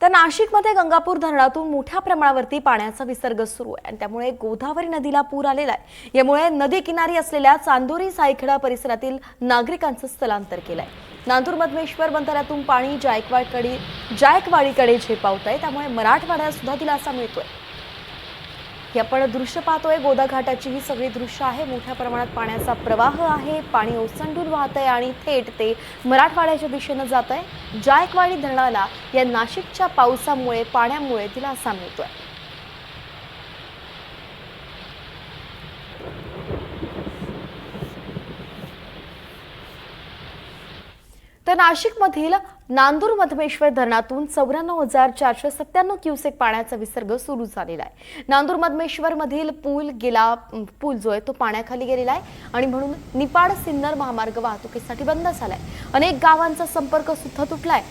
तर नाशिकमध्ये गंगापूर धरणातून मोठ्या प्रमाणावरती पाण्याचा विसर्ग सुरू आहे आणि त्यामुळे गोदावरी नदीला पूर आलेला आहे। यामुळे नदी किनारी असलेल्या चांदोरी सायखेडा परिसरातील नागरिकांचं स्थलांतर केलंय। नांदूर मधमेश्वर बंधाऱ्यातून पाणी जायकवाडीकडे झेपावत आहे, त्यामुळे मराठवाड्यात सुद्धा दिलासा मिळतोय। हे आपण दृश्य पाहतोय, गोदा घाटाची ही सगळी दृश्य आहे। मोठ्या प्रमाणात पाण्याचा प्रवाह आहे, पाणी ओसंडून वाहत आहे आणि थेट ते मराठवाड्याच्या दिशेने जात आहे। जायकवाडी धरणाला या नाशिकच्या पावसामुळे पाण्यामुळे दिलासा मिळतोय। तर नाशिकमधील नांदूर मधमेश्वर धरणातून 94,497 क्युसेक पाण्याचा विसर्ग सुरू झालेला आहे। नांदूर मधमेश्वर मधील पूल जो आहे तो पाण्याखाली गेलेला आहे आणि म्हणून निपाड सिन्नर महामार्ग वाहतुकीसाठी बंद झालाय। अनेक गावांचा संपर्क सुद्धा तुटलाय।